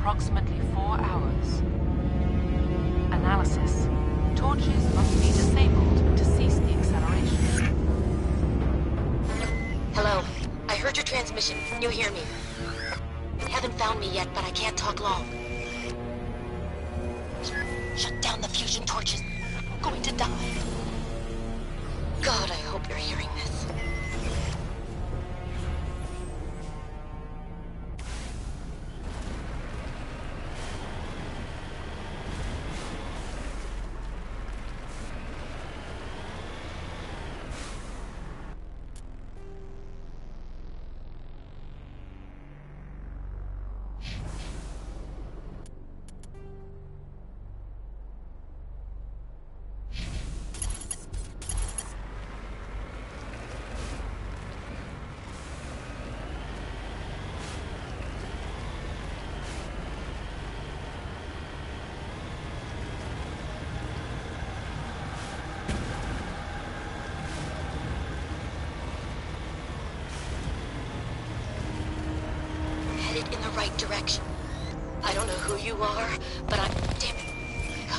approximately 4 hours. Analysis. Torches must be disabled to cease the acceleration. Hello. I heard your transmission. Can you hear me? Haven't found me yet, but I can't talk long. Shut down the fusion torches. I'm going to die. God, I hope you're hearing this. In the right direction. I don't know who you are, but I'm... Damn it. Go.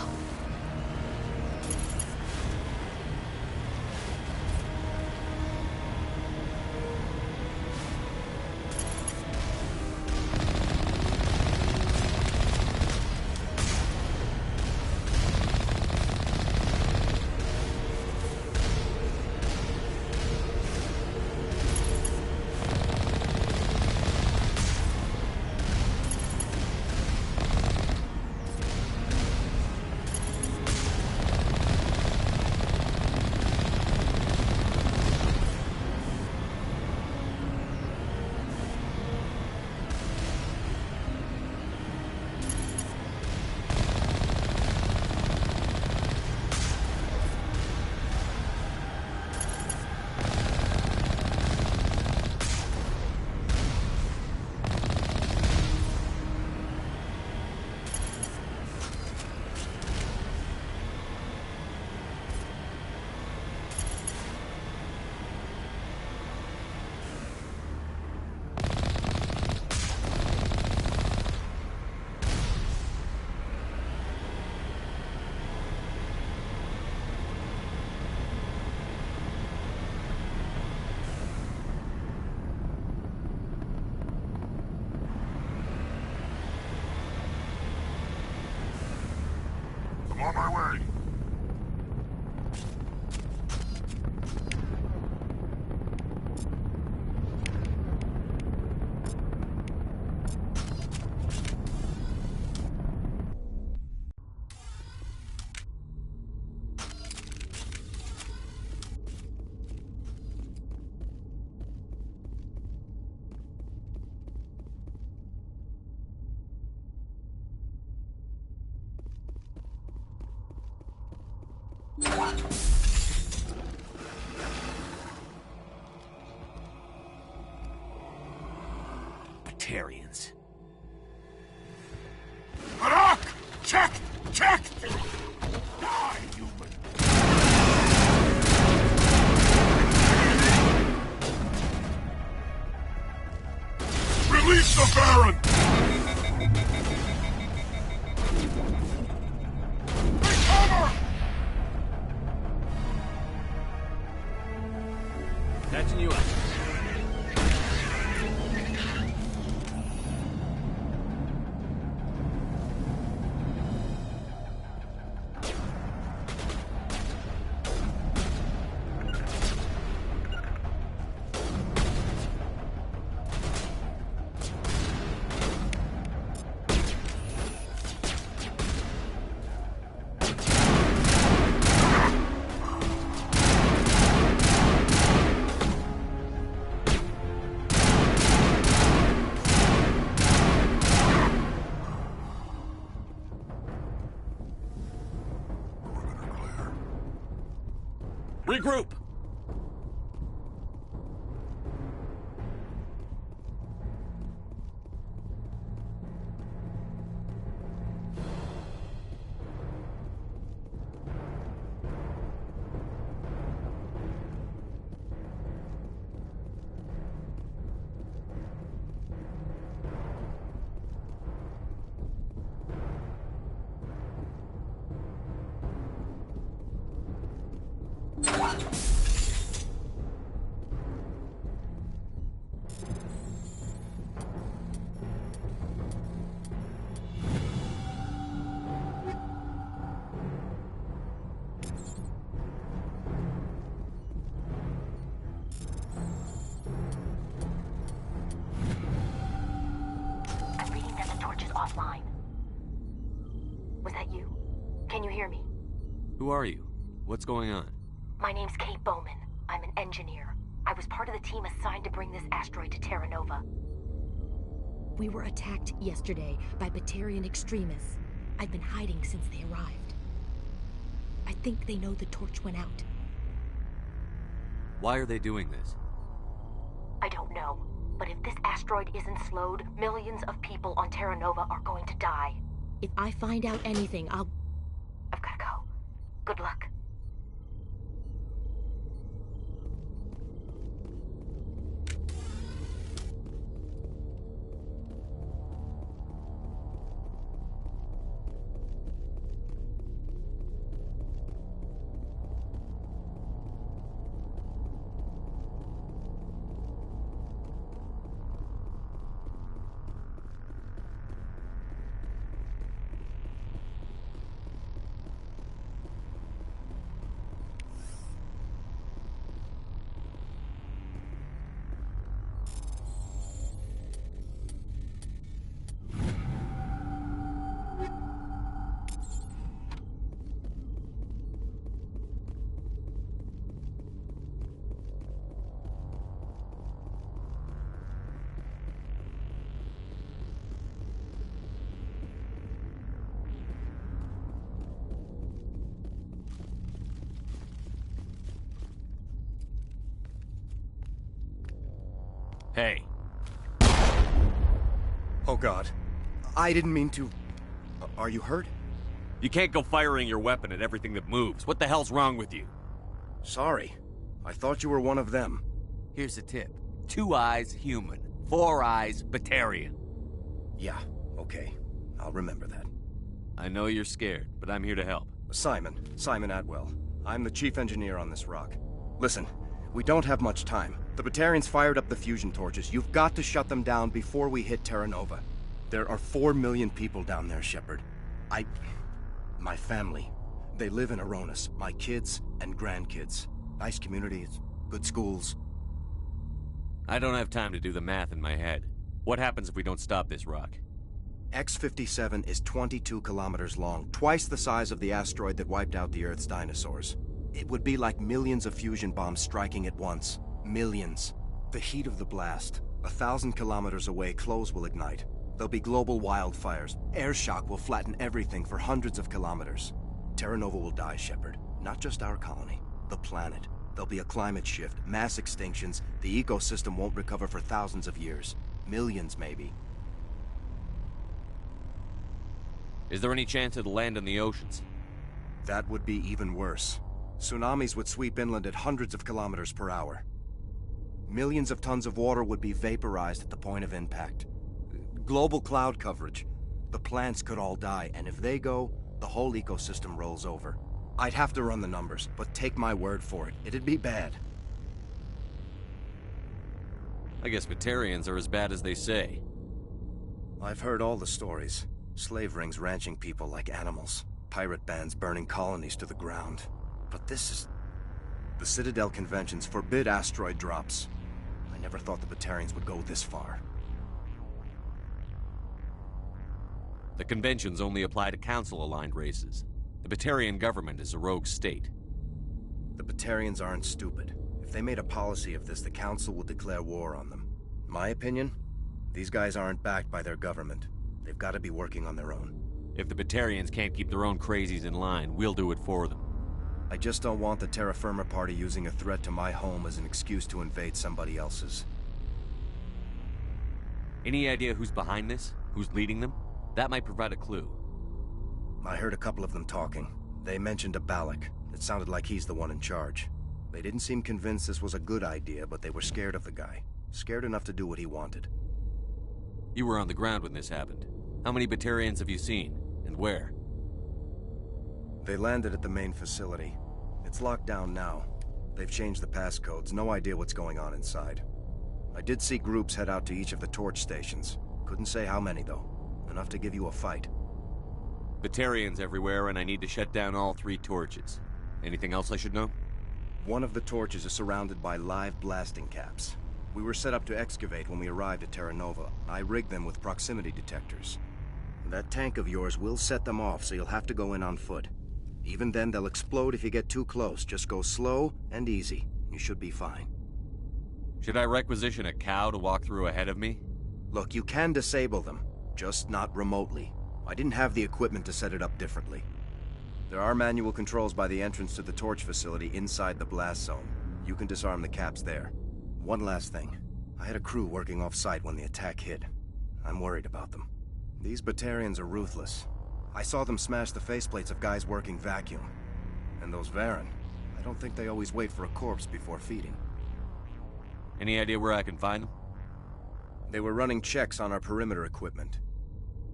On my way. Batarians. Harak! Check! Check! Die, human! Release the Baron! Recover! Catching you up. Regroup! offline. Was that you? Can you hear me? Who are you? What's going on? My name's Kate Bowman. I'm an engineer. I was part of the team assigned to bring this asteroid to Terra Nova. We were attacked yesterday by Batarian extremists. I've been hiding since they arrived. I think they know the torch went out. Why are they doing this? I don't know. But if this asteroid isn't slowed, millions of people on Terra Nova are going to die. If I find out anything, I've gotta go. Good luck. Hey. Oh God. I didn't mean to... Are you hurt? You can't go firing your weapon at everything that moves. What the hell's wrong with you? Sorry. I thought you were one of them. Here's a tip. 2 eyes, human. 4 eyes, Batarian. Yeah, okay. I'll remember that. I know you're scared, but I'm here to help. Simon Atwell. I'm the chief engineer on this rock. Listen, we don't have much time. The Batarians fired up the fusion torches. You've got to shut them down before we hit Terra Nova. There are 4 million people down there, Shepard. My family. They live in Aronis. My kids and grandkids. Nice communities, good schools. I don't have time to do the math in my head. What happens if we don't stop this rock? X-57 is 22 kilometers long, twice the size of the asteroid that wiped out the Earth's dinosaurs. It would be like millions of fusion bombs striking at once. Millions. The heat of the blast. 1,000 kilometers away, clothes will ignite. There'll be global wildfires. Air shock will flatten everything for hundreds of kilometers. Terra Nova will die, Shepard. Not just our colony. The planet. There'll be a climate shift, mass extinctions. The ecosystem won't recover for thousands of years. Millions, maybe. Is there any chance it'll land in the oceans? That would be even worse. Tsunamis would sweep inland at hundreds of kilometers per hour. Millions of tons of water would be vaporized at the point of impact. Global cloud coverage. The plants could all die, and if they go, the whole ecosystem rolls over. I'd have to run the numbers, but take my word for it. It'd be bad. I guess Batarians are as bad as they say. I've heard all the stories. Slave rings ranching people like animals. Pirate bands burning colonies to the ground. But this is... The Citadel conventions forbid asteroid drops. I never thought the Batarians would go this far. The conventions only apply to council-aligned races. The Batarian government is a rogue state. The Batarians aren't stupid. If they made a policy of this, the council would declare war on them. My opinion? These guys aren't backed by their government. They've got to be working on their own. If the Batarians can't keep their own crazies in line, we'll do it for them. I just don't want the Terra Firma Party using a threat to my home as an excuse to invade somebody else's. Any idea who's behind this? Who's leading them? That might provide a clue. I heard a couple of them talking. They mentioned a Balak. It sounded like he's the one in charge. They didn't seem convinced this was a good idea, but they were scared of the guy. Scared enough to do what he wanted. You were on the ground when this happened. How many Batarians have you seen? And where? They landed at the main facility. It's locked down now. They've changed the passcodes. No idea what's going on inside. I did see groups head out to each of the torch stations. Couldn't say how many, though. Enough to give you a fight. Batarians everywhere, and I need to shut down all 3 torches. Anything else I should know? One of the torches is surrounded by live blasting caps. We were set up to excavate when we arrived at Terra Nova. I rigged them with proximity detectors. That tank of yours will set them off, so you'll have to go in on foot. Even then, they'll explode if you get too close. Just go slow and easy. You should be fine. Should I requisition a cow to walk through ahead of me? Look, you can disable them, just not remotely. I didn't have the equipment to set it up differently. There are manual controls by the entrance to the torch facility inside the blast zone. You can disarm the caps there. One last thing. I had a crew working off-site when the attack hit. I'm worried about them. These Batarians are ruthless. I saw them smash the faceplates of guys working vacuum. And those Varen, I don't think they always wait for a corpse before feeding. Any idea where I can find them? They were running checks on our perimeter equipment.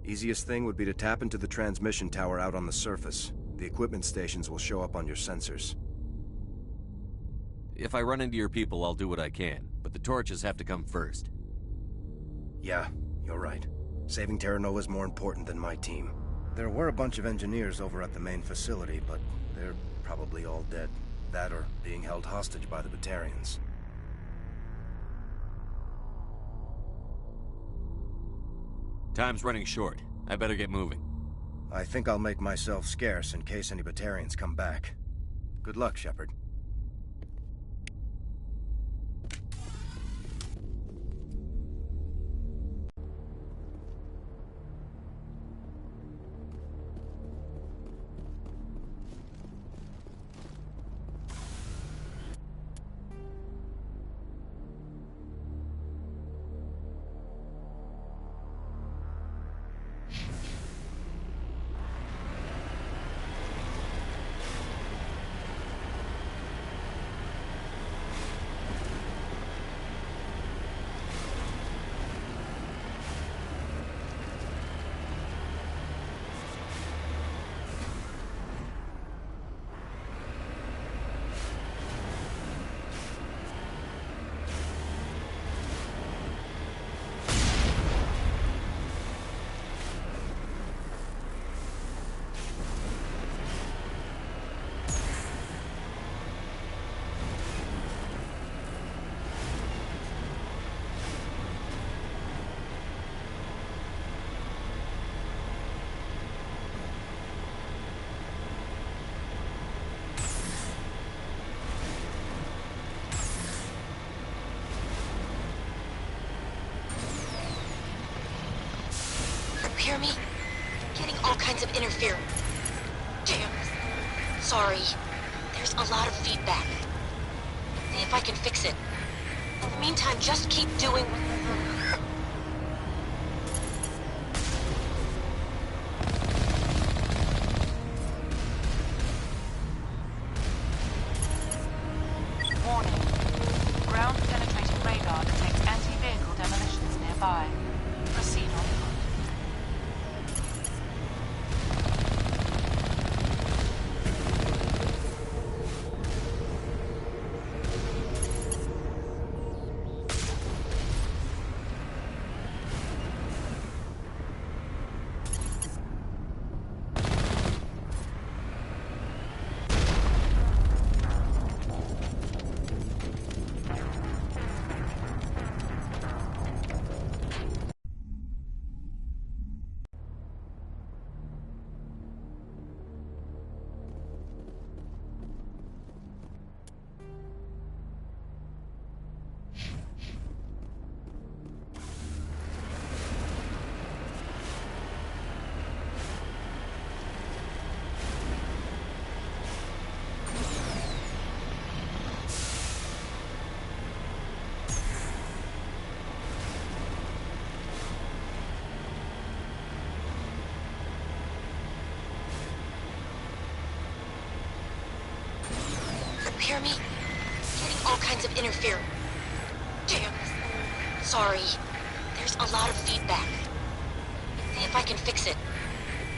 Easiest thing would be to tap into the transmission tower out on the surface. The equipment stations will show up on your sensors. If I run into your people, I'll do what I can, but the torches have to come first. Yeah, you're right. Saving Terra Nova is more important than my team. There were a bunch of engineers over at the main facility, but they're probably all dead. That or being held hostage by the Batarians. Time's running short. I better get moving. I think I'll make myself scarce in case any Batarians come back. Good luck, Shepard. Hear me? Getting all kinds of interference. Damn. Sorry. There's a lot of feedback. See if I can fix it. In the meantime, just keep doing what... Warning. Ground penetrating radar detects anti-vehicle demolitions nearby. Proceed on foot. Hear me? Getting all kinds of interference. Damn. Sorry. There's a lot of feedback. See if I can fix it.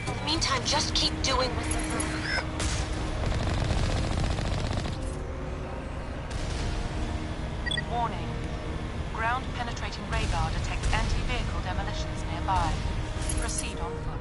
In the meantime, just keep doing what... Warning. Ground penetrating radar detects anti-vehicle demolitions nearby. Proceed on foot.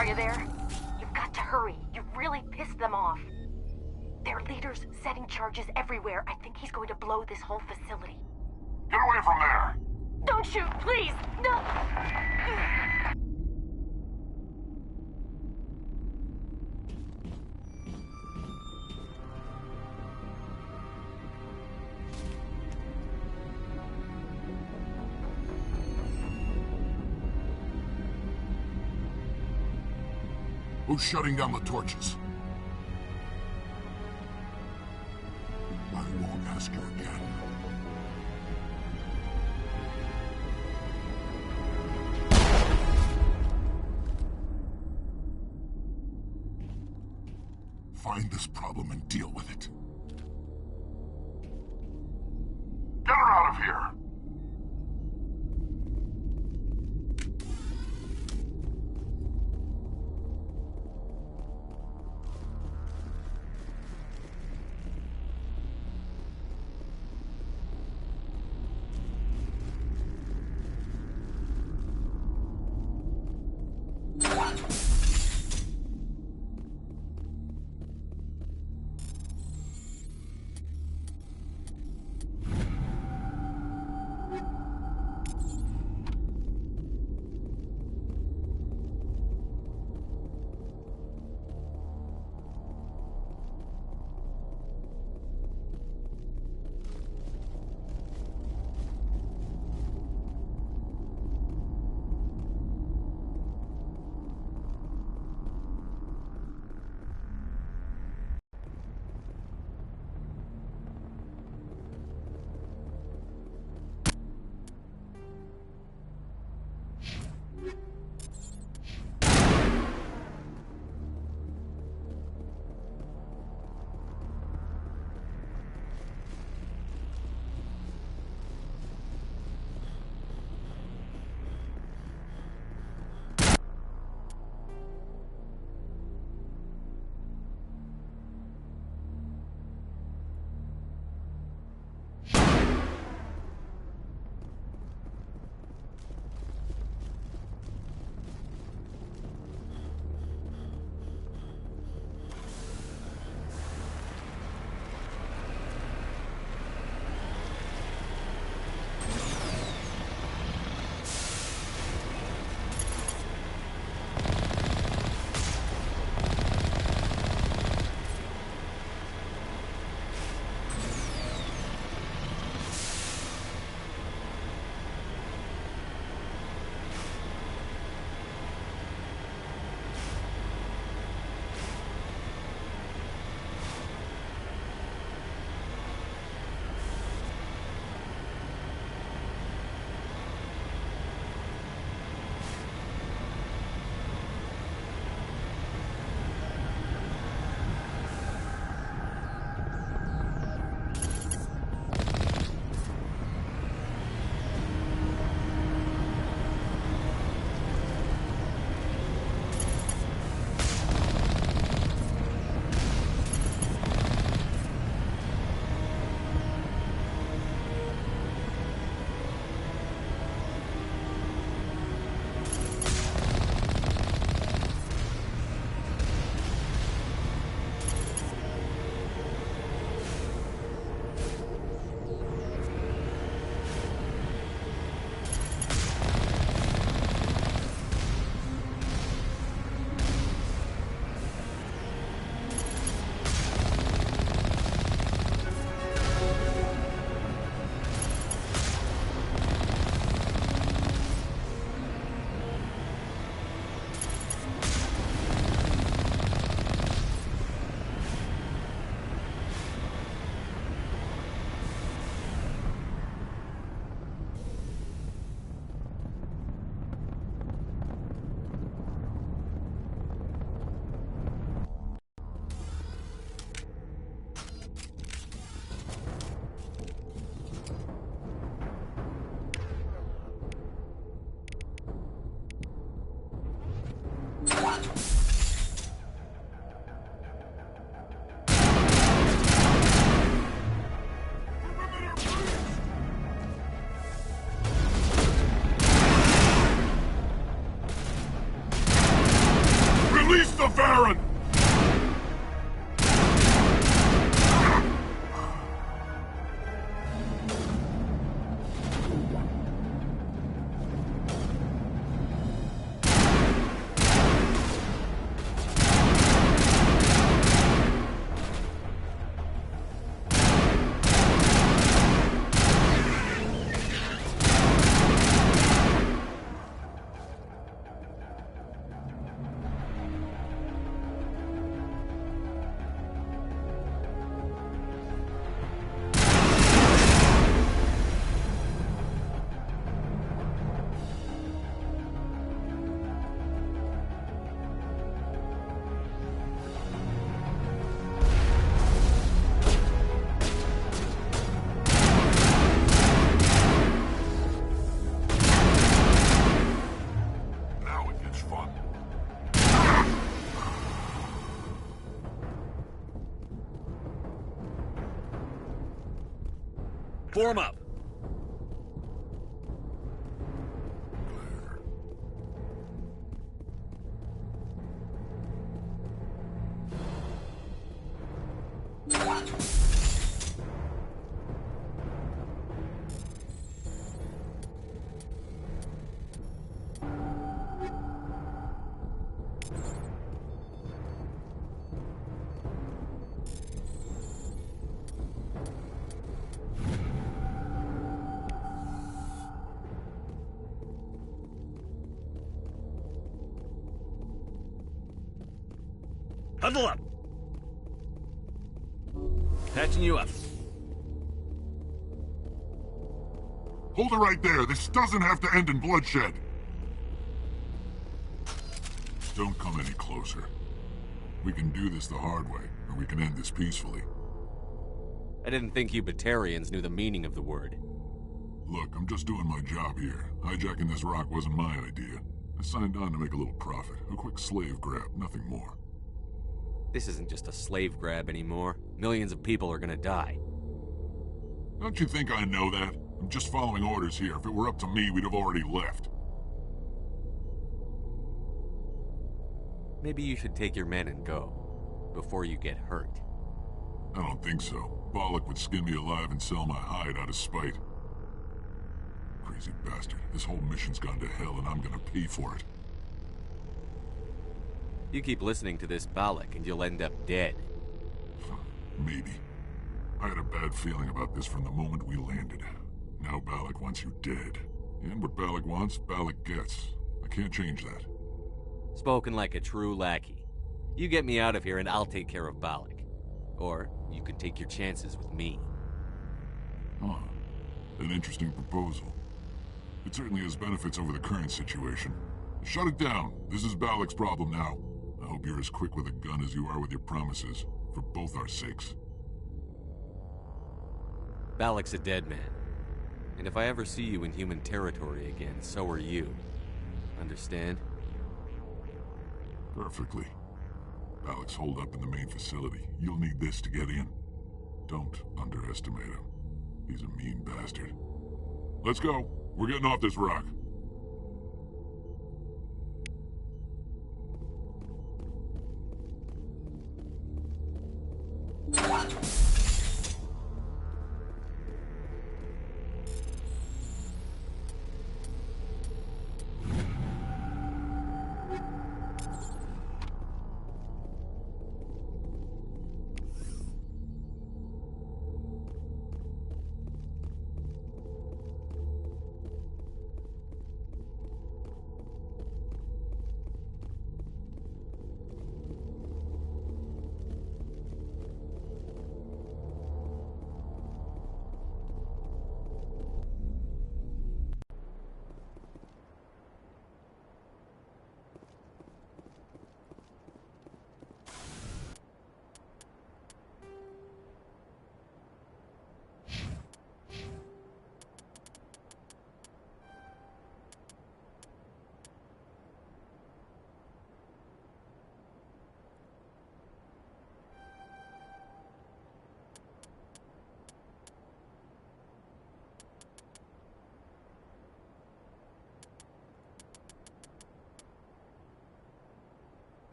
Are you there? You've got to hurry. You've really pissed them off. Their leader's setting charges everywhere. I think he's going to blow this whole facility. Get away from there! Don't shoot, please! No! Who's shutting down the torches? I won't ask you again. Find this problem and deal with it. Get her out of here! Form up. Huddle up. Patching you up. Hold it right there. This doesn't have to end in bloodshed. Don't come any closer. We can do this the hard way, or we can end this peacefully. I didn't think you Batarians knew the meaning of the word. Look, I'm just doing my job here. Hijacking this rock wasn't my idea. I signed on to make a little profit. A quick slave grab, nothing more. This isn't just a slave grab anymore. Millions of people are gonna die. Don't you think I know that? I'm just following orders here. If it were up to me, we'd have already left. Maybe you should take your men and go, before you get hurt. I don't think so. Bollock would skin me alive and sell my hide out of spite. Crazy bastard. This whole mission's gone to hell and I'm gonna pay for it. You keep listening to this Balak and you'll end up dead. Maybe. I had a bad feeling about this from the moment we landed. Now Balak wants you dead. And what Balak wants, Balak gets. I can't change that. Spoken like a true lackey. You get me out of here and I'll take care of Balak. Or you can take your chances with me. Huh. An interesting proposal. It certainly has benefits over the current situation. Shut it down. This is Balak's problem now. I hope you're as quick with a gun as you are with your promises, for both our sakes. Balak's a dead man. And if I ever see you in human territory again, so are you. Understand? Perfectly. Balak's holed up in the main facility. You'll need this to get in. Don't underestimate him. He's a mean bastard. Let's go. We're getting off this rock.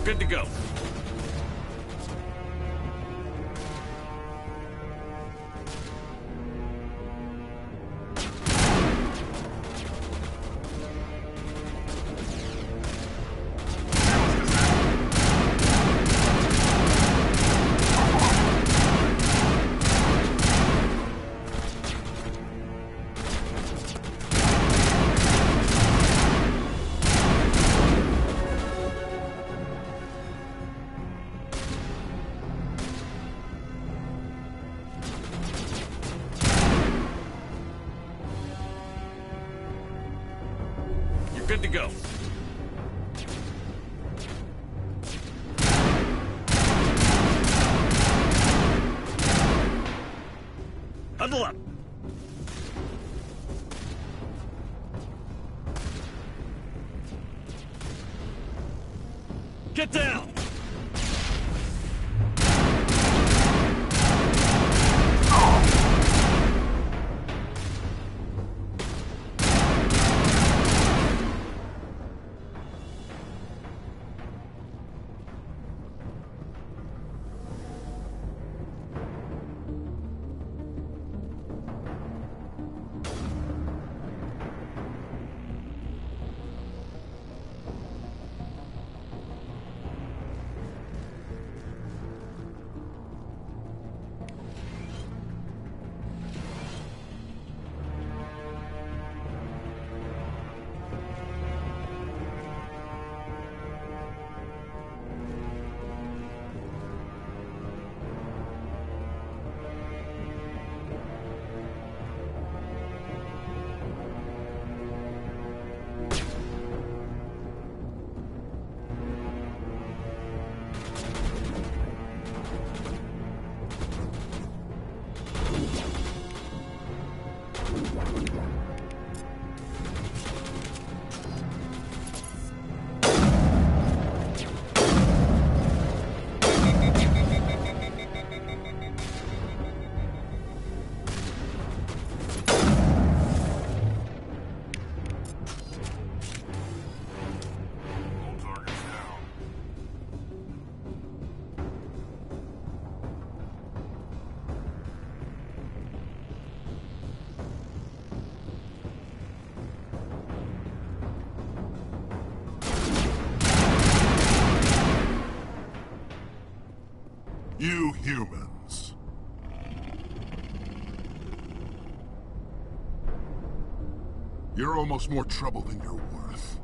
Good to go. Good to go. Huddle up. Get down. You humans. You're almost more trouble than you're worth.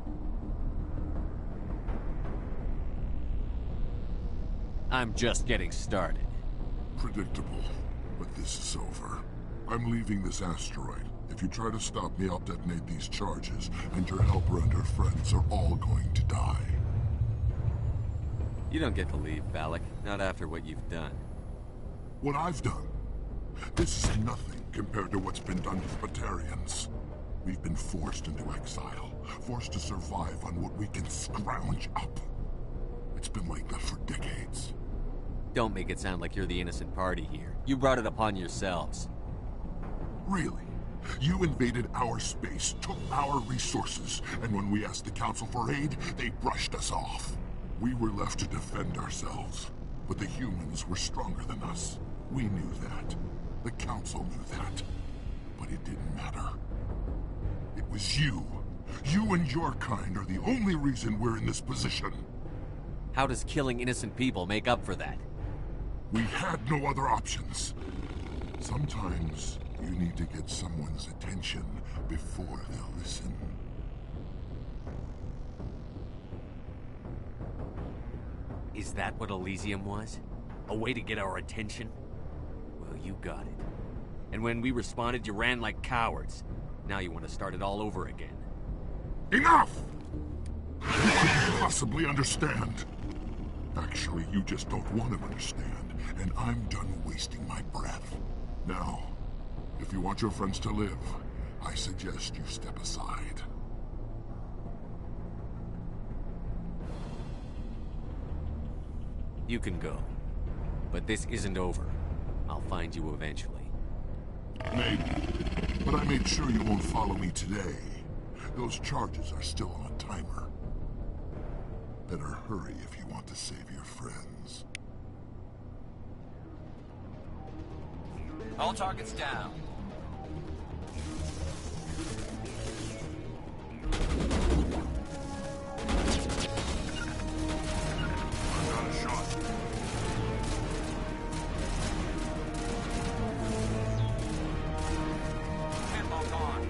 I'm just getting started. Predictable, but this is over. I'm leaving this asteroid. If you try to stop me, I'll detonate these charges, and your helper and her friends are all going to die. You don't get to leave, Balak. Not after what you've done. What I've done? This is nothing compared to what's been done to the Batarians. We've been forced into exile, forced to survive on what we can scrounge up. It's been like that for decades. Don't make it sound like you're the innocent party here. You brought it upon yourselves. Really? You invaded our space, took our resources, and when we asked the Council for aid, they brushed us off. We were left to defend ourselves, but the humans were stronger than us. We knew that. The Council knew that. But it didn't matter. It was you. You and your kind are the only reason we're in this position. How does killing innocent people make up for that? We had no other options. Sometimes you need to get someone's attention before they'll listen. Is that what Elysium was? A way to get our attention? Well, you got it. And when we responded, you ran like cowards. Now you want to start it all over again. Enough! You couldn't possibly understand. Actually, you just don't want to understand, and I'm done wasting my breath. Now, if you want your friends to live, I suggest you step aside. You can go. But this isn't over. I'll find you eventually. Maybe. But I made sure you won't follow me today. Those charges are still on a timer. Better hurry if you want to save your friends. All targets down. I've got a shot. Tempo on.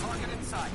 Target in sight.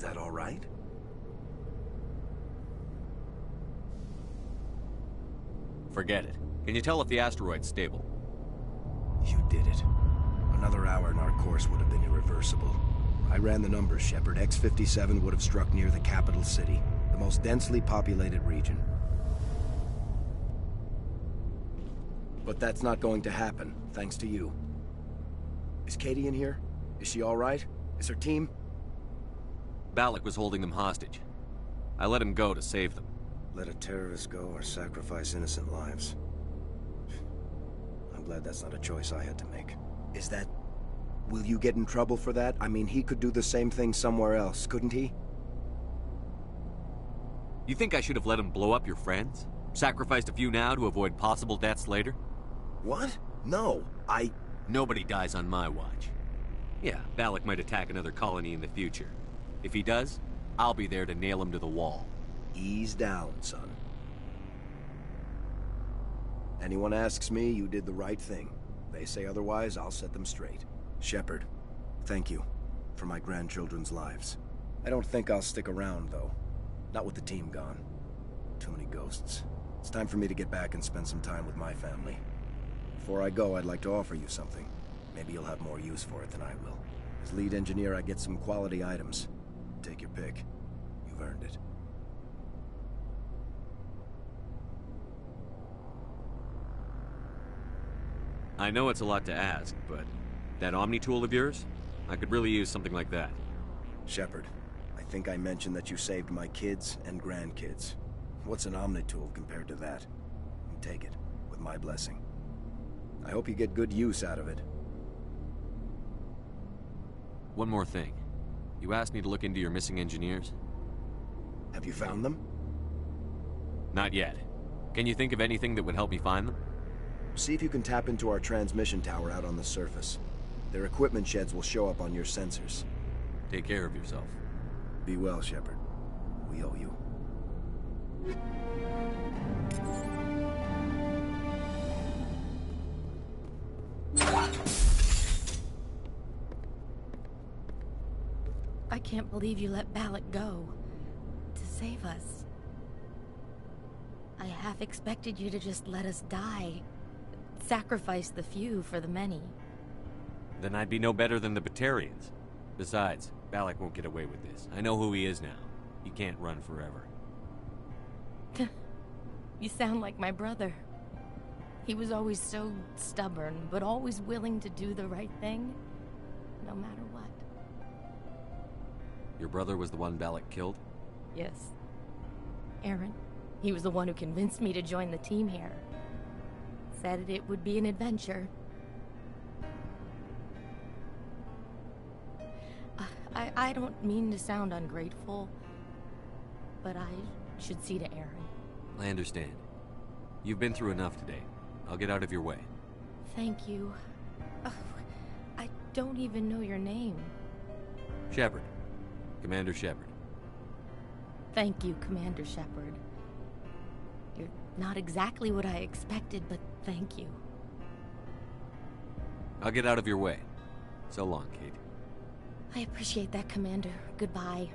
that all right? Forget it. Can you tell if the asteroid's stable? You did it. Another hour and our course would have been irreversible. I ran the numbers, Shepard. X-57 would have struck near the capital city, the most densely populated region. But that's not going to happen, thanks to you. Is Katie in here? Is she all right? Is her team? Balak was holding them hostage. I let him go to save them. Let a terrorist go or sacrifice innocent lives. I'm glad that's not a choice I had to make. Is that... Will you get in trouble for that? I mean, he could do the same thing somewhere else, couldn't he? You think I should have let him blow up your friends? Sacrificed a few now to avoid possible deaths later? What? No, Nobody dies on my watch. Yeah, Balak might attack another colony in the future. If he does, I'll be there to nail him to the wall. Ease down, son. Anyone asks me, you did the right thing. They say otherwise, I'll set them straight. Shepard, thank you for my grandchildren's lives. I don't think I'll stick around, though. Not with the team gone. Too many ghosts. It's time for me to get back and spend some time with my family. Before I go, I'd like to offer you something. Maybe you'll have more use for it than I will. As lead engineer, I get some quality items. Take your pick. You've earned it. I know it's a lot to ask, but that Omni tool of yours? I could really use something like that. Shepard, I think I mentioned that you saved my kids and grandkids. What's an Omni tool compared to that? Take it, with my blessing. I hope you get good use out of it. One more thing. You asked me to look into your missing engineers? Have you found them? Not yet. Can you think of anything that would help me find them? See if you can tap into our transmission tower out on the surface. Their equipment sheds will show up on your sensors. Take care of yourself. Be well, Shepard. We owe you. I can't believe you let Balak go. To save us. I half expected you to just let us die. Sacrifice the few for the many. Then I'd be no better than the Batarians. Besides, Balak won't get away with this. I know who he is now. He can't run forever. You sound like my brother. He was always so stubborn, but always willing to do the right thing, no matter what. Your brother was the one Balak killed? Yes. Aaron. He was the one who convinced me to join the team here. Said it would be an adventure. I don't mean to sound ungrateful, but I should see to Aaron. I understand. You've been through enough today. I'll get out of your way. Thank you. I don't even know your name. Shepard. Commander Shepard. Thank you, Commander Shepard. You're not exactly what I expected, but thank you. I'll get out of your way. So long, Kate. I appreciate that, Commander. Goodbye.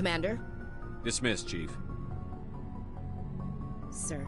Commander? Dismissed, Chief. Sir.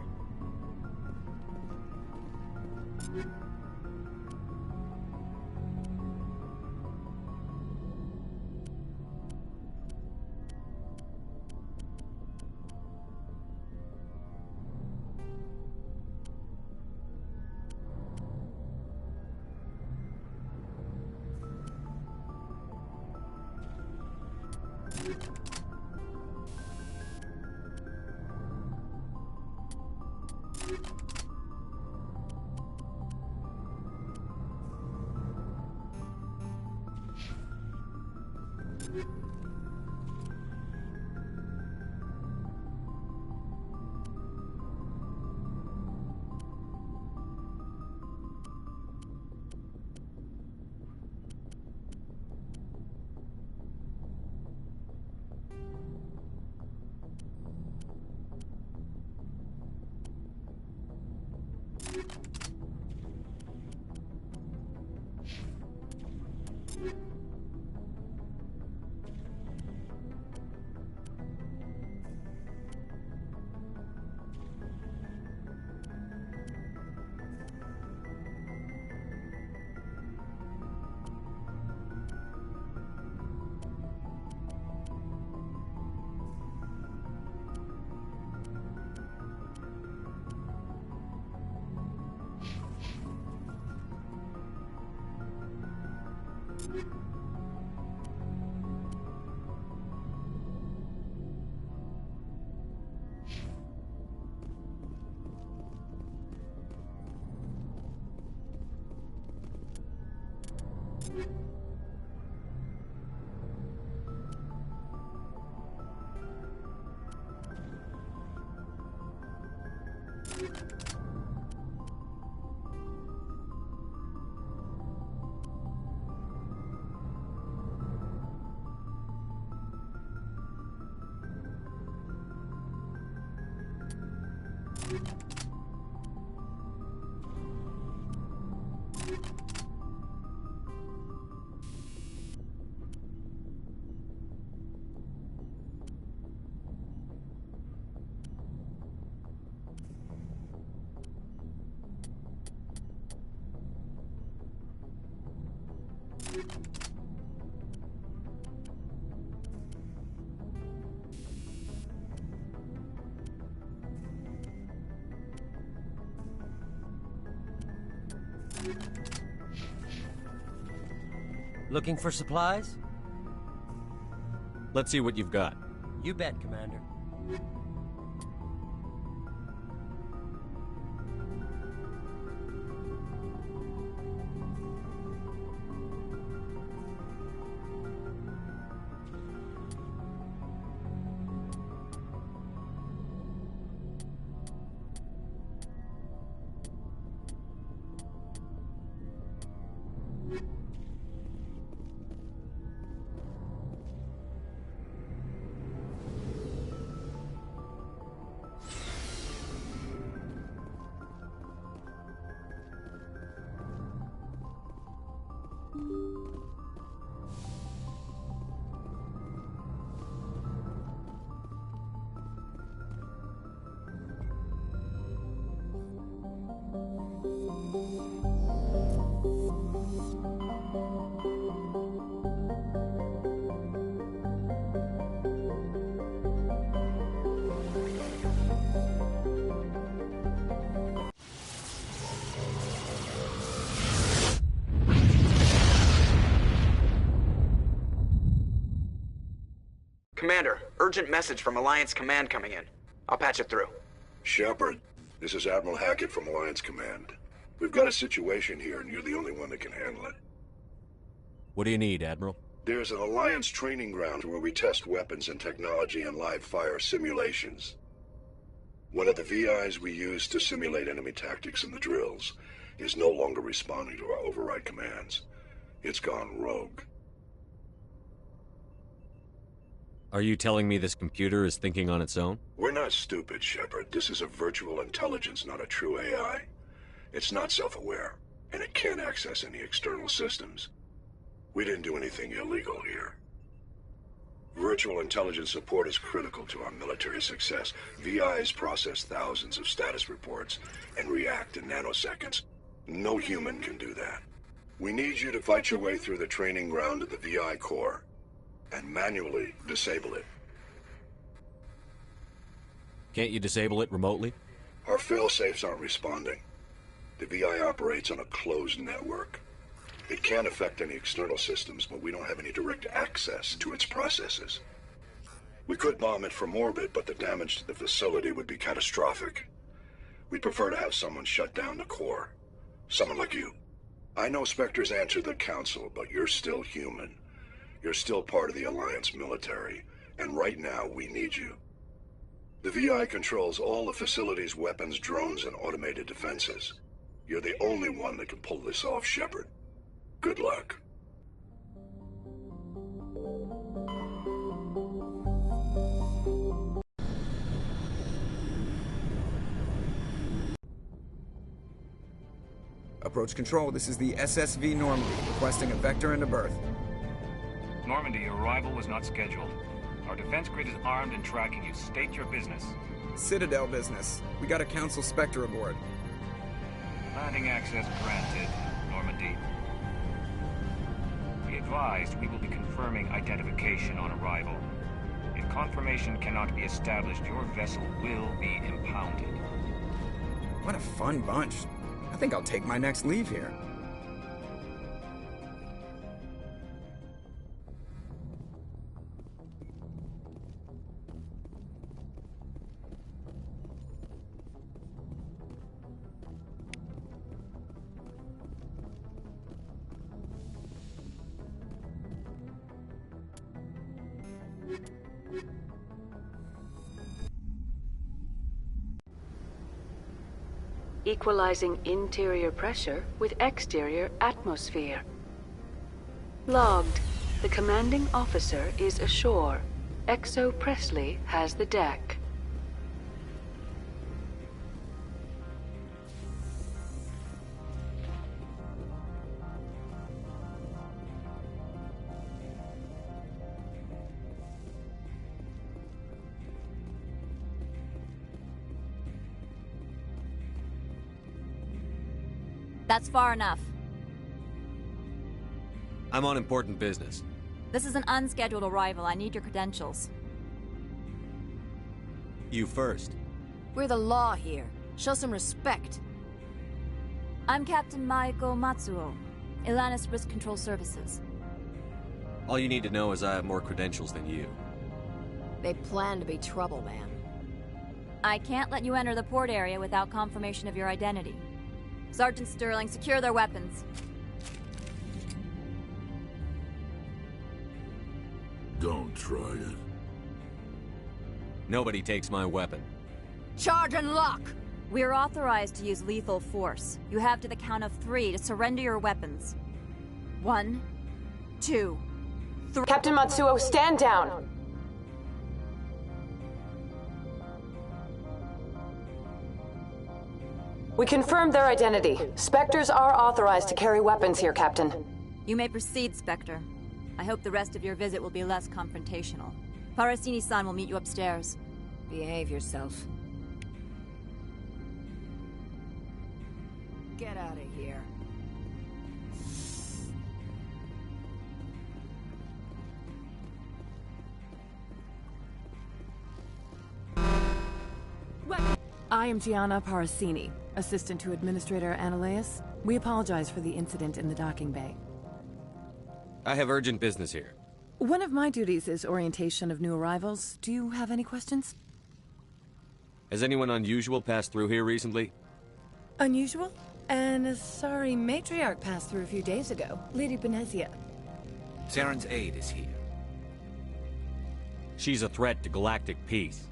Looking for supplies? Let's see what you've got. You bet, Commander. Commander, urgent message from Alliance Command coming in. I'll patch it through. Shepard, this is Admiral Hackett from Alliance Command. We've got a situation here, and you're the only one that can handle it. What do you need, Admiral? There's an Alliance training ground where we test weapons and technology in live-fire simulations. One of the VIs we use to simulate enemy tactics in the drills is no longer responding to our override commands. It's gone rogue. Are you telling me this computer is thinking on its own? We're not stupid, Shepard. This is a virtual intelligence, not a true AI. It's not self-aware, and it can't access any external systems. We didn't do anything illegal here. Virtual intelligence support is critical to our military success. VIs process thousands of status reports and react in nanoseconds. No human can do that. We need you to fight your way through the training ground of the VI core and manually disable it. Can't you disable it remotely? Our failsafes aren't responding. The VI operates on a closed network. It can affect any external systems, but we don't have any direct access to its processes. We could bomb it from orbit, but the damage to the facility would be catastrophic. We'd prefer to have someone shut down the core. Someone like you. I know Spectres answer the Council, but you're still human. You're still part of the Alliance military, and right now we need you. The VI controls all the facility's weapons, drones, and automated defenses. You're the only one that can pull this off, Shepard. Good luck. Approach control, this is the SSV Normandy, requesting a vector into berth. Normandy, your arrival was not scheduled. Our defense grid is armed and tracking you. State your business. Citadel business. We got a Council Spectre aboard. Landing access granted, Normandy. Be advised, we will be confirming identification on arrival. If confirmation cannot be established, your vessel will be impounded. What a fun bunch. I think I'll take my next leave here. Equalizing interior pressure with exterior atmosphere. Logged. The commanding officer is ashore. XO Presley has the deck. That's far enough. I'm on important business. This is an unscheduled arrival. I need your credentials. You first. We're the law here. Show some respect. I'm Captain Maiko Matsuo, Ilanis Risk Control Services. All you need to know is I have more credentials than you. They plan to be trouble, man. I can't let you enter the port area without confirmation of your identity. Sergeant Sterling, secure their weapons. Don't try it. Nobody takes my weapon. Charge and lock! We're authorized to use lethal force. You have to the count of 3 to surrender your weapons. 1, 2, 3. Captain Matsuo, stand down! We confirmed their identity. Spectres are authorized to carry weapons here, Captain. You may proceed, Spectre. I hope the rest of your visit will be less confrontational. Parasini-san will meet you upstairs. Behave yourself. Get out of here. I am Gianna Parasini, assistant to Administrator Ananias. We apologize for the incident in the docking bay. I have urgent business here. One of my duties is orientation of new arrivals. Do you have any questions? Has anyone unusual passed through here recently? Unusual? And a sorry matriarch passed through a few days ago. Lady Benezia. Saren's aide is here. She's a threat to galactic peace.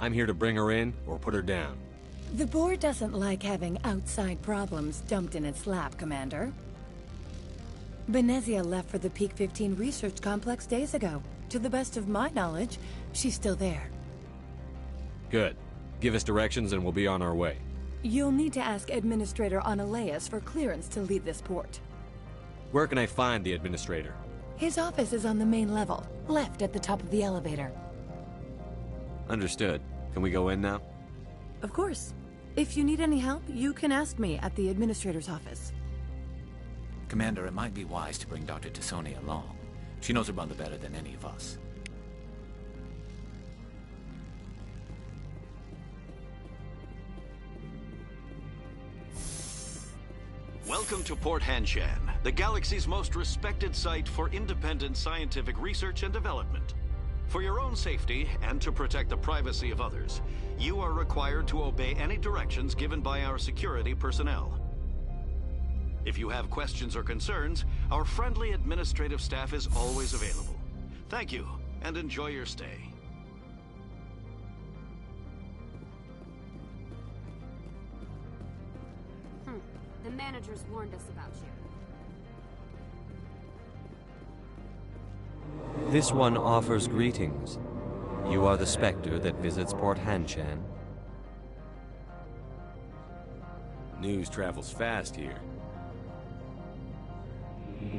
I'm here to bring her in or put her down. The board doesn't like having outside problems dumped in its lap, Commander. Benezia left for the Peak 15 research complex days ago. To the best of my knowledge, she's still there. Good. Give us directions and we'll be on our way. You'll need to ask Administrator Ananias for clearance to leave this port. Where can I find the Administrator? His office is on the main level. Left at the top of the elevator. Understood. Can we go in now? Of course. If you need any help, you can ask me at the administrator's office. Commander, it might be wise to bring Dr. Tassoni along. She knows her mother better than any of us. Welcome to Port Hanshan, the galaxy's most respected site for independent scientific research and development. For your own safety and to protect the privacy of others, you are required to obey any directions given by our security personnel. If you have questions or concerns, our friendly administrative staff is always available. Thank you, and enjoy your stay. The managers warned us about you. This one offers greetings. You are the Spectre that visits Port Hanshan. News travels fast here.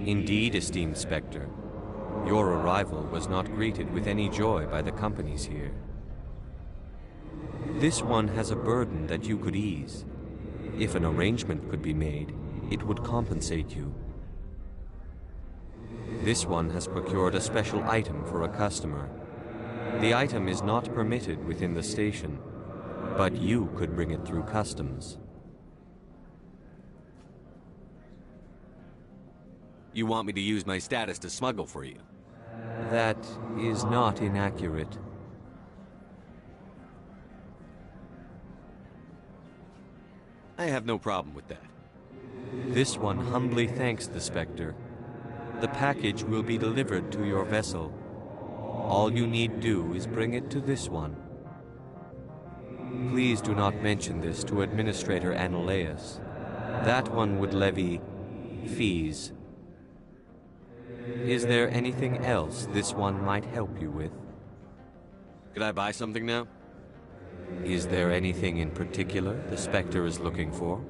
Indeed, esteemed Spectre. Your arrival was not greeted with any joy by the companies here. This one has a burden that you could ease. If an arrangement could be made, it would compensate you. This one has procured a special item for a customer. The item is not permitted within the station, but you could bring it through customs. You want me to use my status to smuggle for you? That is not inaccurate. I have no problem with that. This one humbly thanks the Spectre. The package will be delivered to your vessel. All you need do is bring it to this one. Please do not mention this to Administrator Analaeus. That one would levy fees. Is there anything else this one might help you with? Could I buy something now? Is there anything in particular the Spectre is looking for?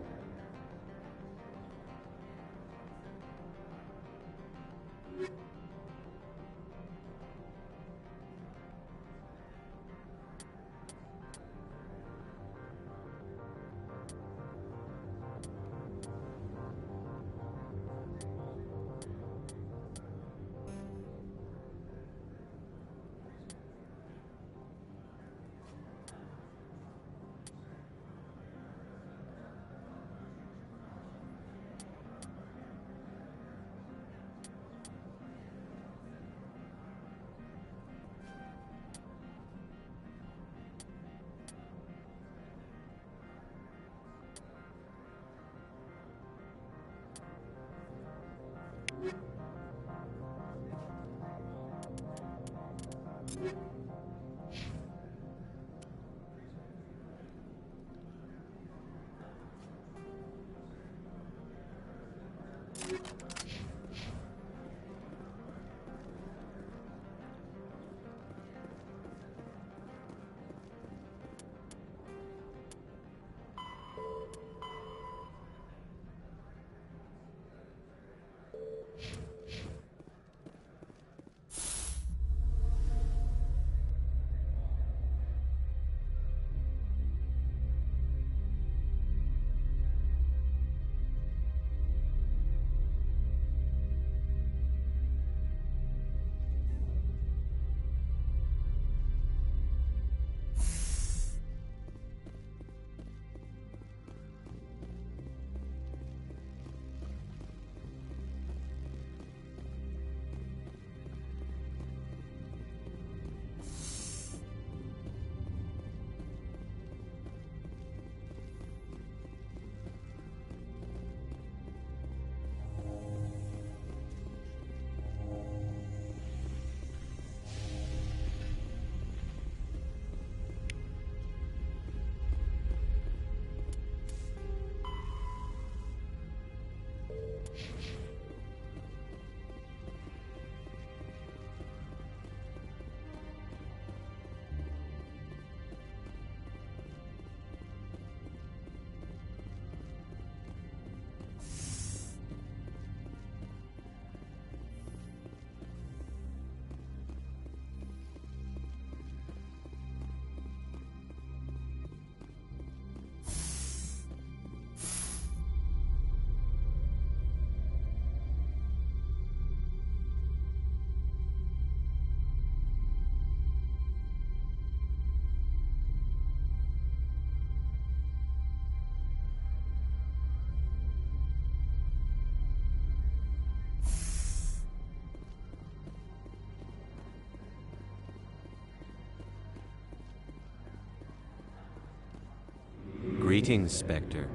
Greetings, Spectre.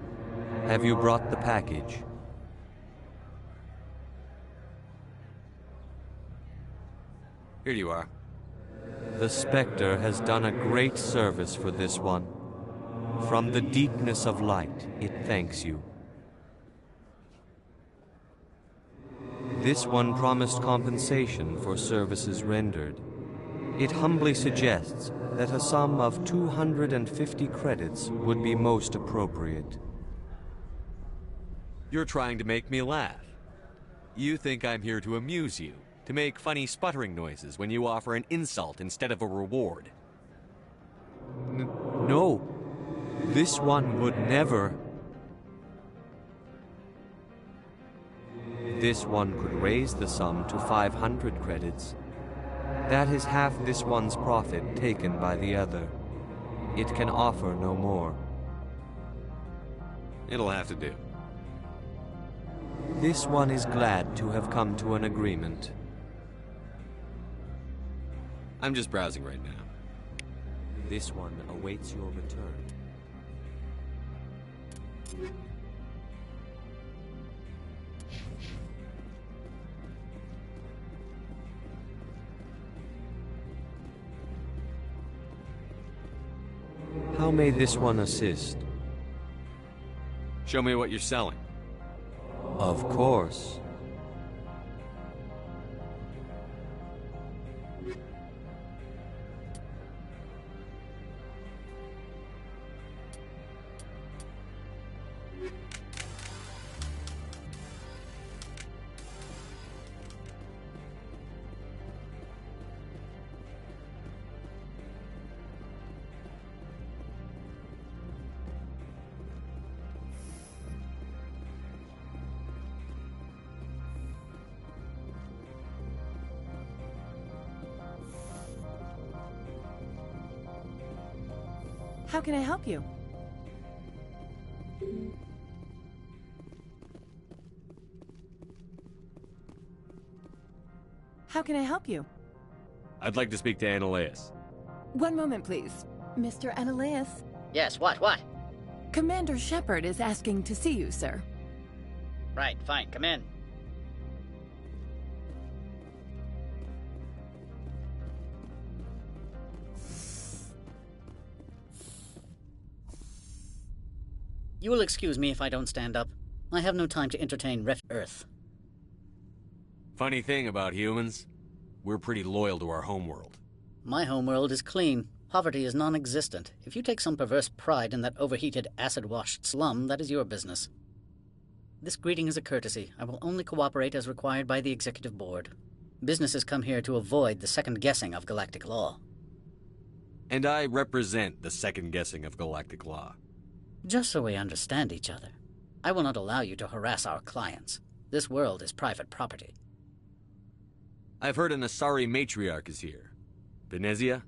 Have you brought the package? Here you are. The Spectre has done a great service for this one. From the deepness of light, it thanks you. This one promised compensation for services rendered. It humbly suggests that a sum of 250 credits would be most appropriate. You're trying to make me laugh. You think I'm here to amuse you, to make funny sputtering noises when you offer an insult instead of a reward. No, this one would never. This one could raise the sum to 500 credits. That is half this one's profit taken by the other. It can offer no more. It'll have to do. This one is glad to have come to an agreement. I'm just browsing right now. This one awaits your return. How may this one assist? Show me what you're selling. Of course. How can I help you? How can I help you? I'd like to speak to Annaleus. One moment, please. Mr. Annaleus? Yes, what? Commander Shepard is asking to see you, sir. Right, fine, come in. You will excuse me if I don't stand up. I have no time to entertain Earth. Funny thing about humans, we're pretty loyal to our homeworld. My homeworld is clean. Poverty is non-existent. If you take some perverse pride in that overheated, acid-washed slum, that is your business. This greeting is a courtesy. I will only cooperate as required by the Executive Board. Businesses come here to avoid the second-guessing of galactic law. And I represent the second-guessing of galactic law. Just so we understand each other, I will not allow you to harass our clients. This world is private property. I've heard an Asari matriarch is here. Venezia?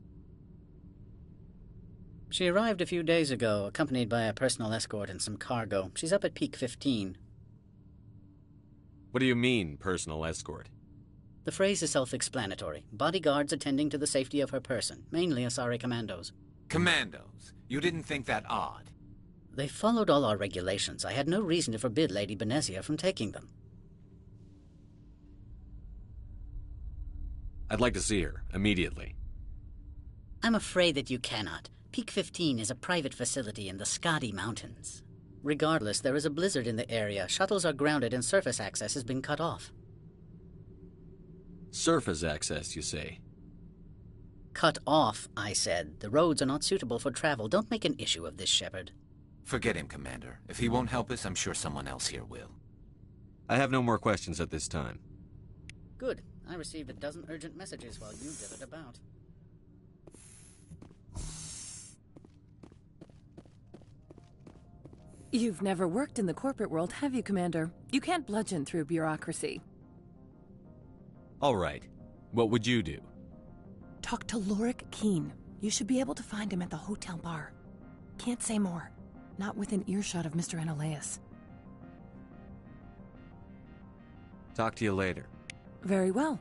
She arrived a few days ago, accompanied by a personal escort and some cargo. She's up at Peak 15. What do you mean, personal escort? The phrase is self-explanatory. Bodyguards attending to the safety of her person, mainly Asari commandos. Commandos? You didn't think that odd? They followed all our regulations. I had no reason to forbid Lady Venezia from taking them. I'd like to see her, immediately. I'm afraid that you cannot. Peak 15 is a private facility in the Skadi Mountains. Regardless, there is a blizzard in the area. Shuttles are grounded and surface access has been cut off. Surface access, you say? Cut off, I said. The roads are not suitable for travel. Don't make an issue of this, Shepard. Forget him, Commander. If he won't help us, I'm sure someone else here will. I have no more questions at this time. Good. I received a dozen urgent messages while you dithered about. You've never worked in the corporate world, have you, Commander? You can't bludgeon through bureaucracy. All right. What would you do? Talk to Lorik Keene. You should be able to find him at the hotel bar. Can't say more. Not within earshot of Mr. Annaleus. Talk to you later. Very well.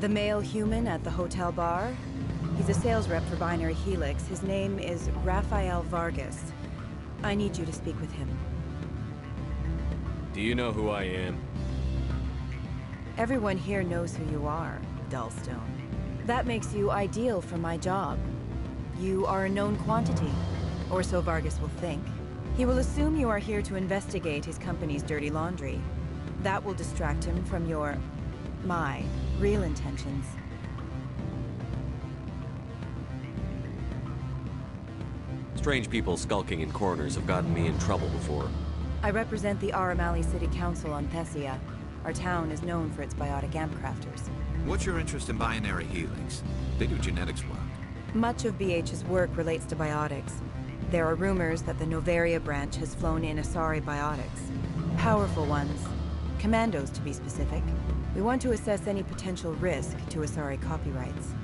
The male human at the hotel bar? He's a sales rep for Binary Helix. His name is Rafael Vargas. I need you to speak with him. Do you know who I am? Everyone here knows who you are, Dullstone. That makes you ideal for my job. You are a known quantity, or so Vargas will think. He will assume you are here to investigate his company's dirty laundry. That will distract him from my real intentions. Strange people skulking in corners have gotten me in trouble before. I represent the Aramali City Council on Thessia. Our town is known for its biotic amp crafters. What's your interest in Binary Helix? They do genetics work. Much of BH's work relates to biotics. There are rumors that the Novaria branch has flown in Asari biotics. Powerful ones. Commandos, to be specific. We want to assess any potential risk to Asari copyrights.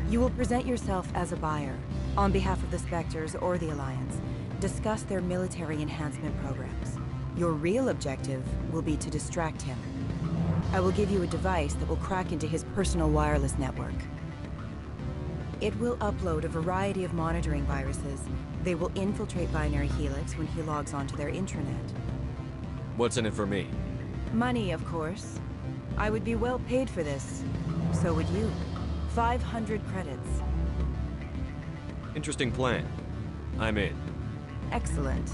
You will present yourself as a buyer, on behalf of the Spectres or the Alliance. Discuss their military enhancement programs. Your real objective will be to distract him. I will give you a device that will crack into his personal wireless network. It will upload a variety of monitoring viruses. They will infiltrate Binary Helix when he logs onto their intranet. What's in it for me? Money, of course. I would be well paid for this. So would you. 500 credits. Interesting plan. I'm in. Excellent.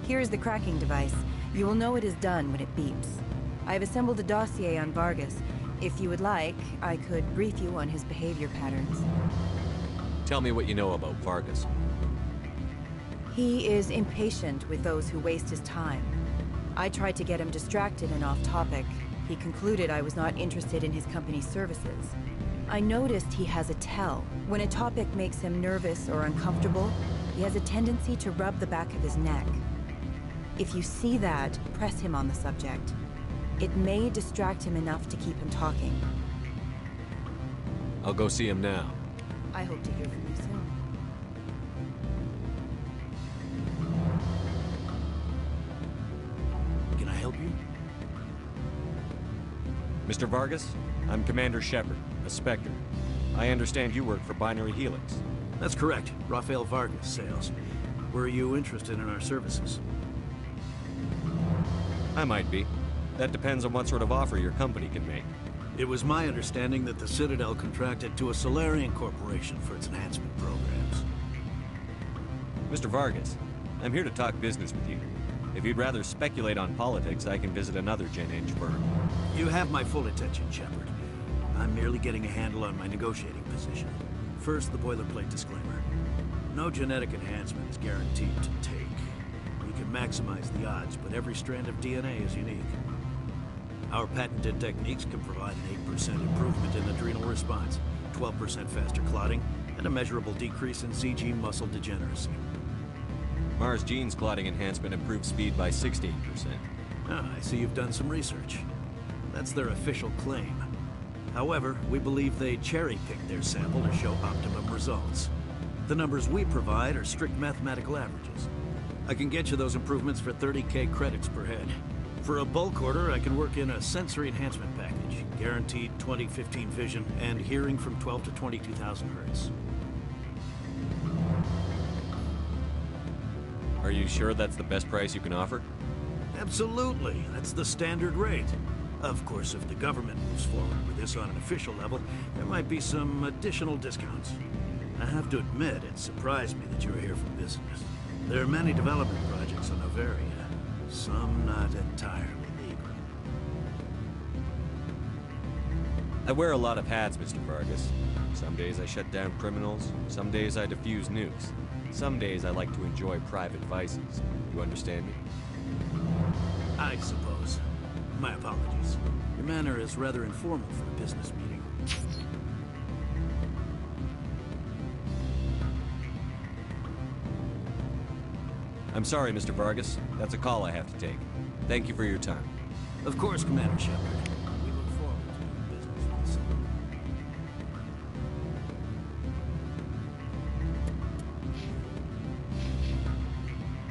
Here is the cracking device. You will know it is done when it beeps. I have assembled a dossier on Vargas. If you would like, I could brief you on his behavior patterns. Tell me what you know about Vargas. He is impatient with those who waste his time. I tried to get him distracted and off topic. He concluded I was not interested in his company's services. I noticed he has a tell. When a topic makes him nervous or uncomfortable, he has a tendency to rub the back of his neck. If you see that, press him on the subject. It may distract him enough to keep him talking. I'll go see him now. I hope to hear from you soon. Can I help you? Mr. Vargas, I'm Commander Shepard, a Spectre. I understand you work for Binary Helix. That's correct. Rafael Vargas, sales. Were you interested in our services? I might be. That depends on what sort of offer your company can make. It was my understanding that the Citadel contracted to a Solarian corporation for its enhancement programs. Mr. Vargas, I'm here to talk business with you. If you'd rather speculate on politics, I can visit another Gen Eng firm. You have my full attention, Shepard. I'm merely getting a handle on my negotiating position. First, the boilerplate disclaimer. No genetic enhancement is guaranteed to take. We can maximize the odds, but every strand of DNA is unique. Our patented techniques can provide an 8% improvement in adrenal response, 12% faster clotting, and a measurable decrease in CG muscle degeneracy. Mars Gene's clotting enhancement improves speed by 16%. Ah, I see you've done some research. That's their official claim. However, we believe they cherry-picked their sample to show optimum results. The numbers we provide are strict mathematical averages. I can get you those improvements for 30K credits per head. For a bulk order, I can work in a sensory enhancement package, guaranteed 20/15 vision, and hearing from 12 to 22,000 hertz. Are you sure that's the best price you can offer? Absolutely. That's the standard rate. Of course, if the government moves forward with this on an official level, there might be some additional discounts. I have to admit, it surprised me that you were here for business. There are many development projects on Novaria, some not entirely legal. I wear a lot of hats, Mr. Vargas. Some days I shut down criminals, some days I defuse nukes. Some days I like to enjoy private vices. You understand me? I suppose. My apologies. Your manner is rather informal for a business meeting. I'm sorry, Mr. Vargas. That's a call I have to take. Thank you for your time. Of course, Commander Shepard. We look forward to doing business with the Citadel.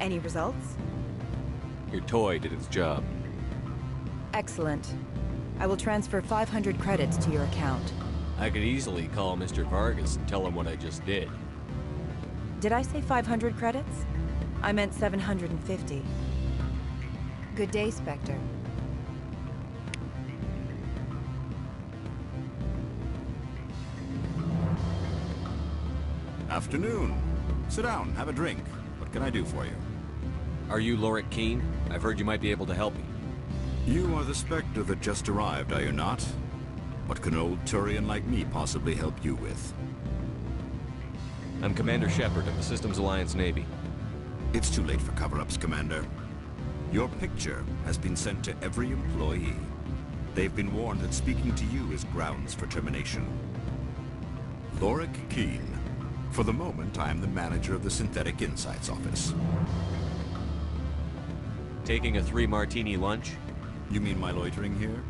Any results? Your toy did its job. Excellent. I will transfer 500 credits to your account. I could easily call Mr. Vargas and tell him what I just did. Did I say 500 credits? I meant 750. Good day, Spectre. Afternoon. Sit down, have a drink. What can I do for you? Are you Lorik Keene? I've heard you might be able to help me. You are the Spectre that just arrived, are you not? What can an old Turian like me possibly help you with? I'm Commander Shepard of the Systems Alliance Navy. It's too late for cover-ups, Commander. Your picture has been sent to every employee. They've been warned that speaking to you is grounds for termination. Lorik Keene. For the moment, I am the manager of the Synthetic Insights Office. Taking a 3-martini lunch? You mean my loitering here?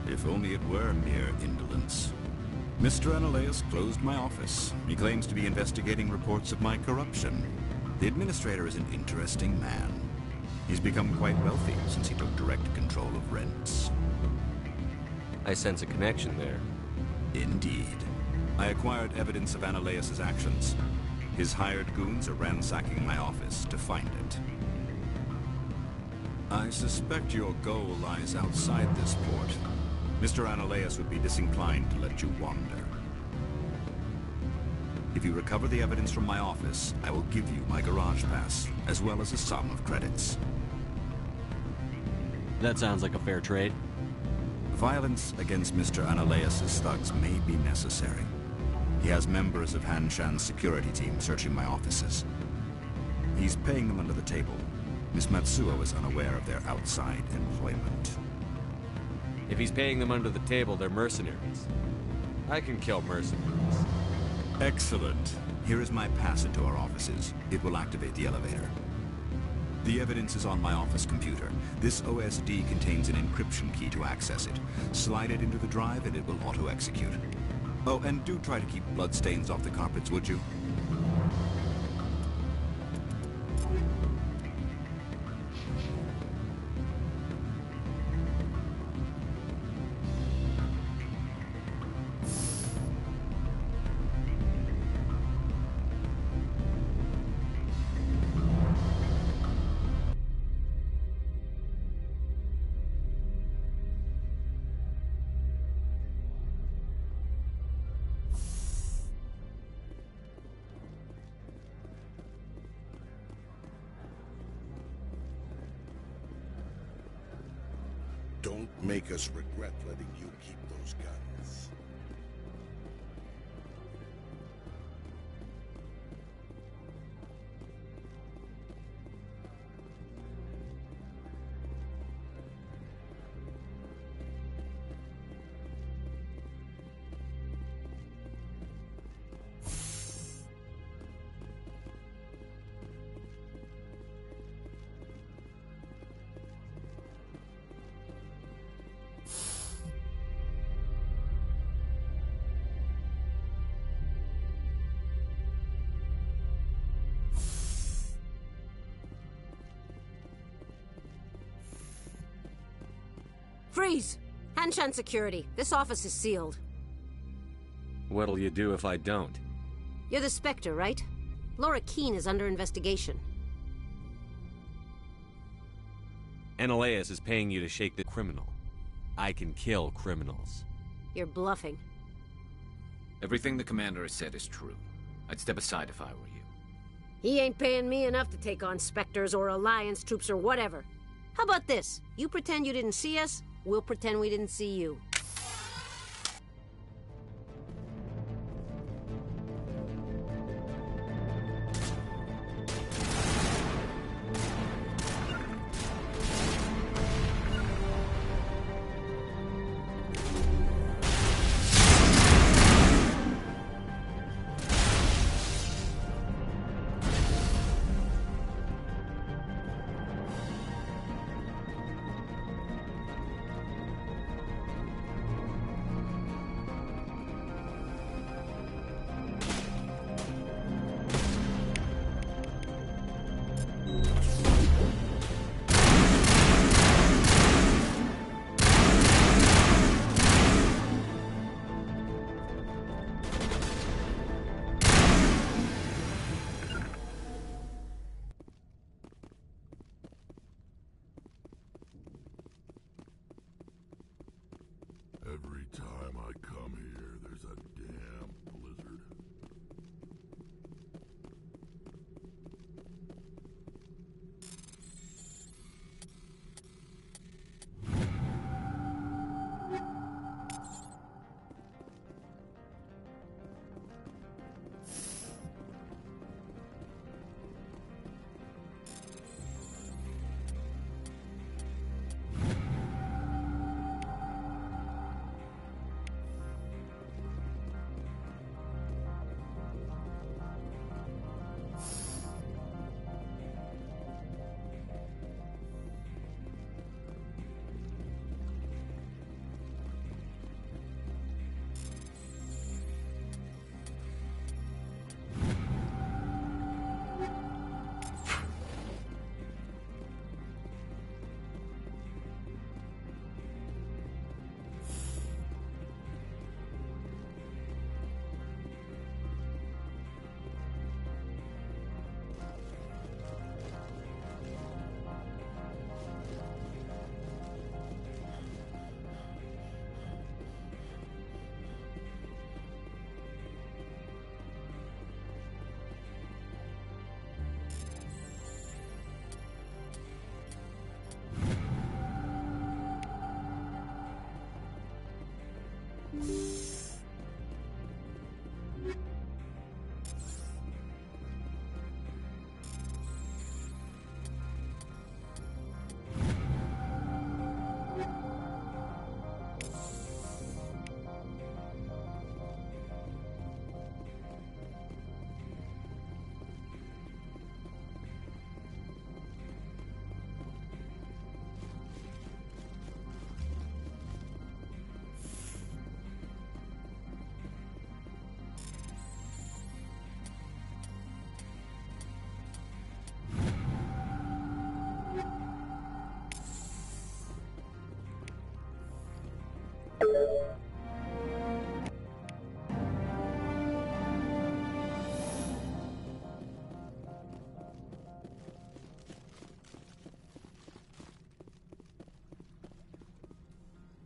If only it were mere indolence. Mr. Analaeus closed my office. He claims to be investigating reports of my corruption. The administrator is an interesting man. He's become quite wealthy since he took direct control of rents. I sense a connection there. Indeed. I acquired evidence of Analaeus' actions. His hired goons are ransacking my office to find it. I suspect your goal lies outside this port. Mr. Analaeus would be disinclined to let you wander. If you recover the evidence from my office, I will give you my garage pass, as well as a sum of credits. That sounds like a fair trade. Violence against Mr. Analaeus' thugs may be necessary. He has members of Han Shan's security team searching my offices. He's paying them under the table. Miss Matsuo is unaware of their outside employment. If he's paying them under the table, they're mercenaries. I can kill mercenaries. Excellent. Here is my pass into our offices. It will activate the elevator. The evidence is on my office computer. This OSD contains an encryption key to access it. Slide it into the drive and it will auto-execute. Oh, and do try to keep bloodstains off the carpets, would you? Don't make us regret letting you keep those guns. Freeze! Han Shan security. This office is sealed. What'll you do if I don't? You're the Spectre, right? Lorik Keene is under investigation. Analaeus is paying you to shake the criminal. I can kill criminals. You're bluffing. Everything the commander has said is true. I'd step aside if I were you. He ain't paying me enough to take on Spectres or Alliance troops or whatever. How about this? You pretend you didn't see us, we'll pretend we didn't see you.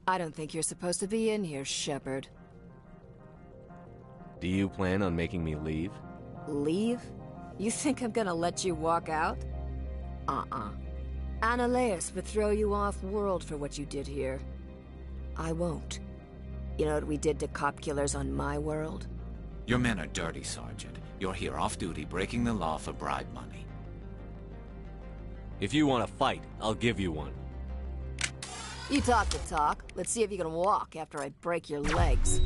I don't think you're supposed to be in here, Shepard. Do you plan on making me leave? Leave? You think I'm gonna let you walk out? Analeus would throw you off-world for what you did here. I won't. You know what we did to cop killers on my world? Your men are dirty, Sergeant. You're here off-duty, breaking the law for bribe money. If you want to fight, I'll give you one. You talk the talk. Let's see if you can walk after I break your legs.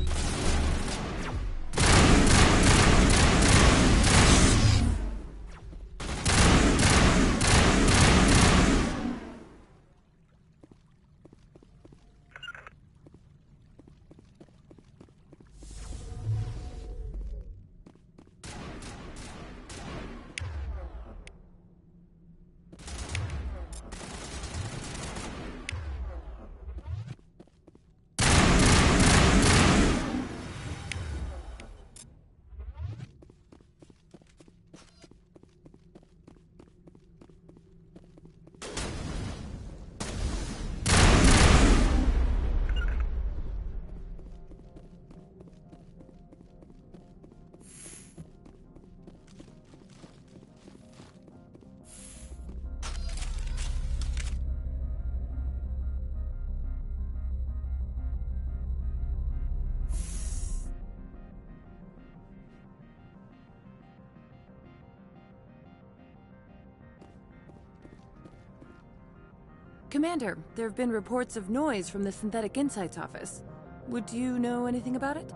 Commander, there have been reports of noise from the Synthetic Insights office. Would you know anything about it?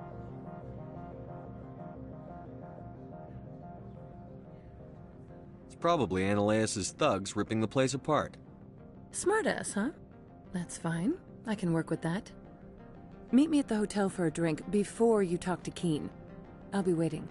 It's probably Analeus' thugs ripping the place apart. Smartass, huh? That's fine. I can work with that. Meet me at the hotel for a drink before you talk to Keen. I'll be waiting.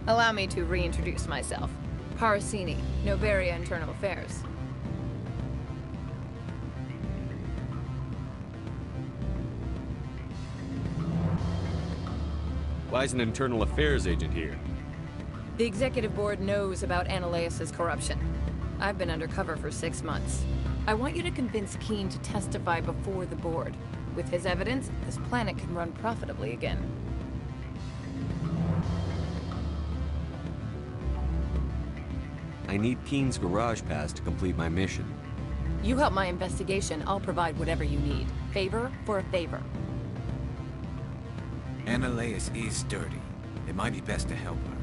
Allow me to reintroduce myself. Parasini, Novaria Internal Affairs. Why is an internal affairs agent here? The executive board knows about Analeus' corruption. I've been undercover for 6 months. I want you to convince Keen to testify before the board. With his evidence, this planet can run profitably again. I need Keen's garage pass to complete my mission. You help my investigation, I'll provide whatever you need. Favor for a favor. Analeus is dirty. It might be best to help her.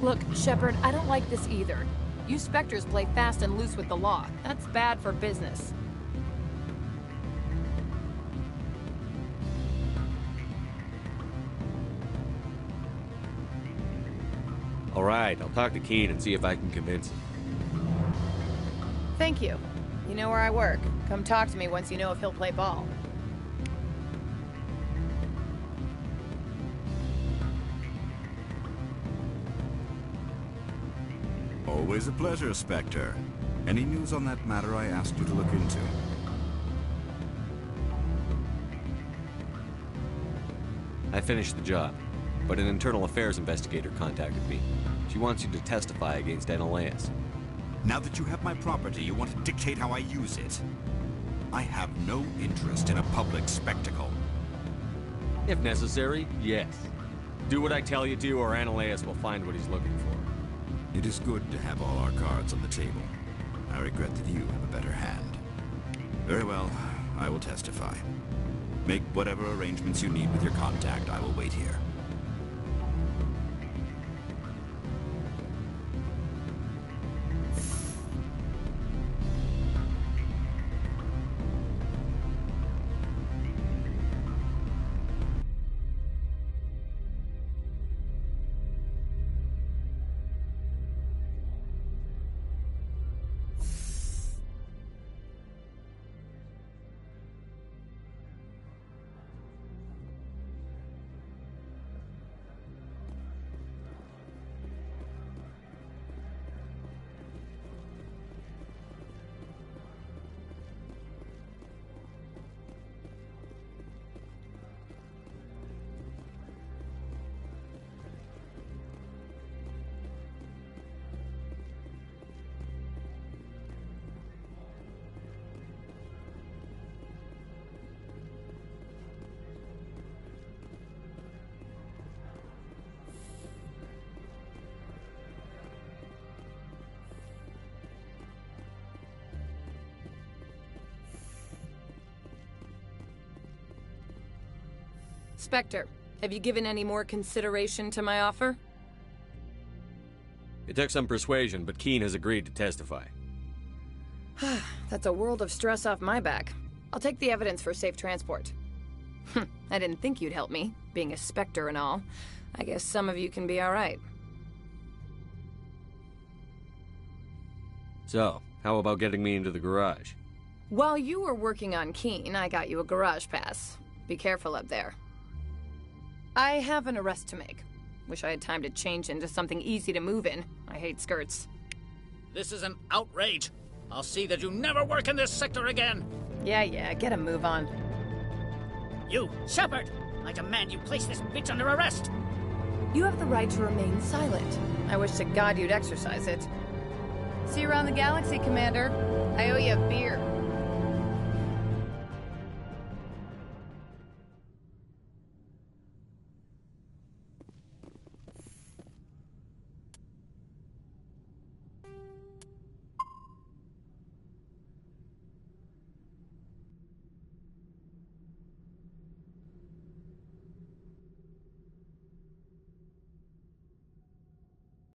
Look, Shepard, I don't like this either. You Spectres play fast and loose with the law. That's bad for business. All right, I'll talk to Keen and see if I can convince him. Thank you. You know where I work. Come talk to me once you know if he'll play ball. Always a pleasure, Spectre. Any news on that matter I asked you to look into? I finished the job, but an internal affairs investigator contacted me. She wants you to testify against Analeus. Now that you have my property, you want to dictate how I use it? I have no interest in a public spectacle. If necessary, yes. Do what I tell you to, or Analeus will find what he's looking for. It is good to have all our cards on the table. I regret that you have a better hand. Very well, I will testify. Make whatever arrangements you need with your contact. I will wait here. Spectre, have you given any more consideration to my offer? It took some persuasion, but Keene has agreed to testify. That's a world of stress off my back. I'll take the evidence for safe transport. I didn't think you'd help me, being a Spectre and all. I guess some of you can be alright. So, how about getting me into the garage? While you were working on Keene, I got you a garage pass. Be careful up there. I have an arrest to make. Wish I had time to change into something easy to move in. I hate skirts. This is an outrage. I'll see that you never work in this sector again. Yeah, get a move on. You, Shepard! I demand you place this bitch under arrest! You have the right to remain silent. I wish to God you'd exercise it. See you around the galaxy, Commander. I owe you a beer.